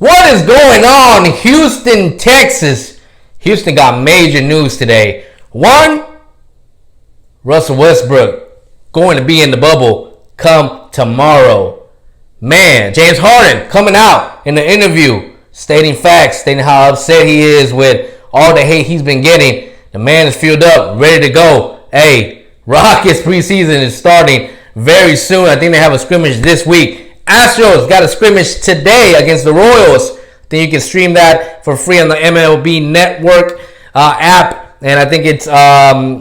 What is going on, Houston, Texas? Houston got major news today. One, Russell Westbrook going to be in the bubble come tomorrow. Man, James Harden coming out in the interview, stating facts, stating how upset he is with all the hate he's been getting. The man is fueled up, ready to go. Hey, Rockets preseason is starting very soon. I think they have a scrimmage this week. Astros got a scrimmage today against the Royals. I think you can stream that for free on the MLB Network app. And I think it's, I'm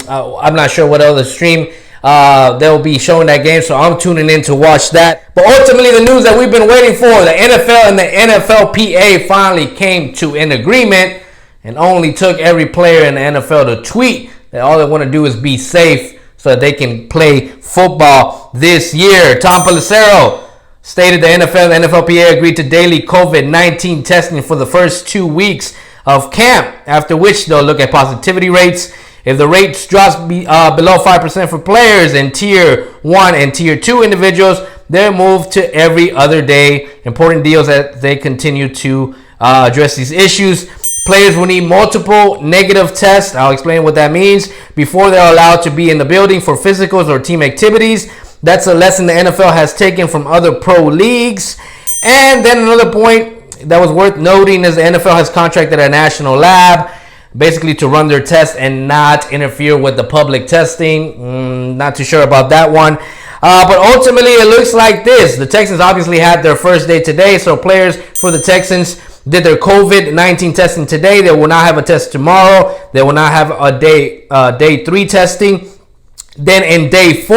not sure what other stream they'll be showing that game. So I'm tuning in to watch that. But ultimately, the news that we've been waiting for, the NFL and the NFLPA finally came to an agreement. And only took every player in the NFL to tweet that all they want to do is be safe so that they can play football this year. Tom Pelissero stated the NFL and the NFLPA agreed to daily COVID-19 testing for the first 2 weeks of camp, after which they'll look at positivity rates. If the rates drops below 5% for players in Tier 1 and Tier 2 individuals, they'll move to every other day. Important deals as they continue to address these issues. Players will need multiple negative tests, I'll explain what that means, before they're allowed to be in the building for physicals or team activities. That's a lesson the NFL has taken from other pro leagues. And then another point that was worth noting is the NFL has contracted a national lab basically to run their tests and not interfere with the public testing. Not too sure about that one. But ultimately, it looks like this. The Texans obviously had their first day today, so players for the Texans did their COVID-19 testing today. They will not have a test tomorrow. They will not have a day 3 testing. Then in day 4,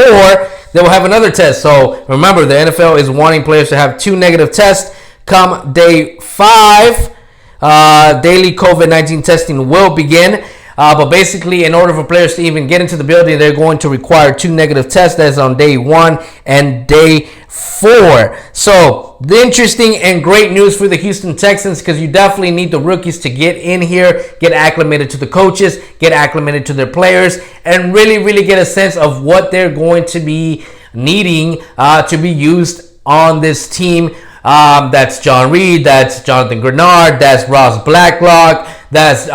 they will have another test. So remember, the NFL is wanting players to have 2 negative tests. Come day 5, daily COVID-19 testing will begin. But basically, in order for players to even get into the building, they're going to require 2 negative tests. That's on day 1 and day 4. So, the interesting and great news for the Houston Texans, because you definitely need the rookies to get in here, get acclimated to the coaches, get acclimated to their players, and really get a sense of what they're going to be needing to be used on this team. That's John Reed, that's Jonathan Grenard, that's Ross Blacklock, that's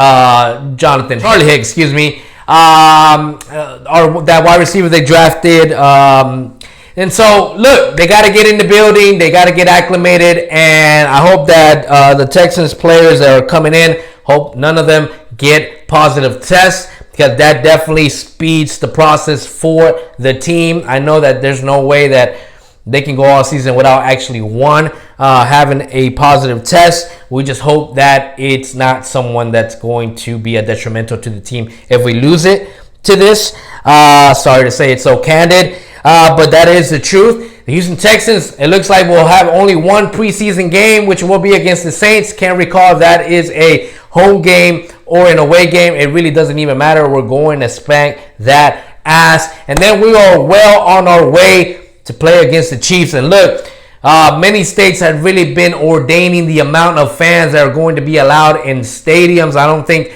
Jonathan Charlie Hicks, excuse me, or that wide receiver they drafted. And so, look, they got to get in the building, they got to get acclimated, and I hope that the Texans players that are coming in, hope none of them get positive tests, because that definitely speeds the process for the team. I know that there's no way that they can go all season without actually having a positive test. We just hope that it's not someone that's going to be a detrimental to the team if we lose it to this. Sorry to say it's so candid, but that is the truth. The Houston Texans, it looks like we'll have only one preseason game, which will be against the Saints. Can't recall if that is a home game or an away game. It really doesn't even matter. We're going to spank that ass. And then we are well on our way to play against the Chiefs. And look, many states have really been ordaining the amount of fans that are going to be allowed in stadiums. I don't think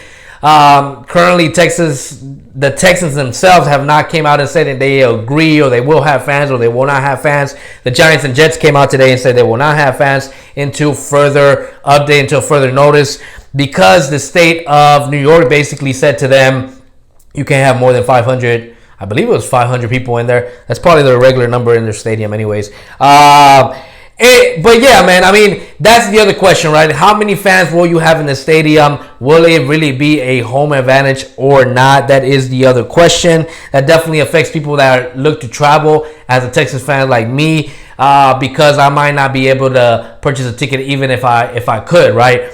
currently the Texans themselves have not came out and said that they agree or they will have fans or they will not have fans. The Giants and Jets came out today and said they will not have fans until further update, until further notice, because the state of New York basically said to them, you can't have more than 500. I believe it was 500 people in there. That's probably the regular number in their stadium anyways. But yeah, man, I mean, that's the other question, right? How many fans will you have in the stadium? Will it really be a home advantage or not? That is the other question. That definitely affects people that look to travel as a Texas fan like me, because I might not be able to purchase a ticket even if I could, right?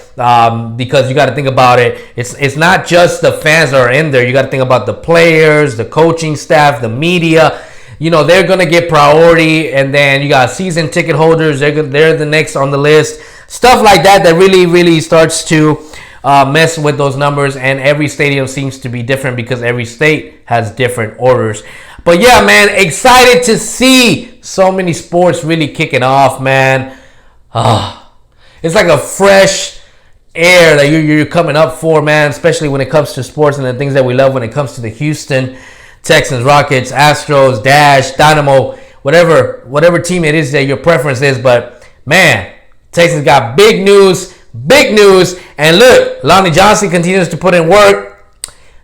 Because you got to think about it. It's not just the fans that are in there. You got to think about the players, the coaching staff, the media. You know, they're going to get priority, and then you got season ticket holders. They're the next on the list. Stuff like that really starts to mess with those numbers, and every stadium seems to be different because every state has different orders. But yeah, man, excited to see so many sports really kicking off, man. It's like a fresh air that you're coming up for, man, especially when it comes to sports and the things that we love when it comes to the Houston Texans, Rockets, Astros, Dash, Dynamo, whatever team it is that your preference is. But man, Texans got big news. And look, Lonnie Johnson continues to put in work.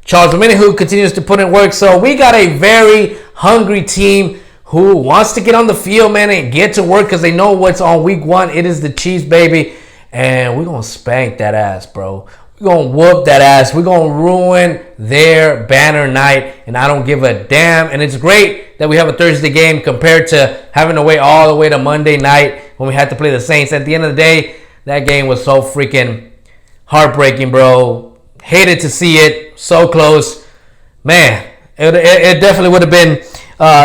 Charles Omenihu continues to put in work. So we got a very hungry team who wants to get on the field, man, and get to work because they know what's on week 1. It is the Chiefs, baby. And we're going to spank that ass, bro. We're going to whoop that ass. We're going to ruin their banner night, and I don't give a damn. And it's great that we have a Thursday game compared to having to wait all the way to Monday night when we had to play the Saints. At the end of the day, that game was so freaking heartbreaking, bro. Hated to see it. So close. Man, it definitely would have been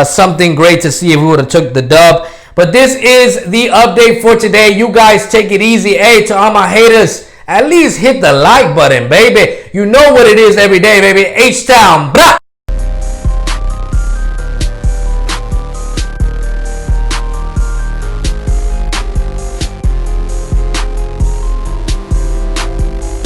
something great to see if we would have took the dub. But this is the update for today. You guys take it easy. Hey, to all my haters, at least hit the like button, baby. You know what it is every day, baby. H-Town. Blah.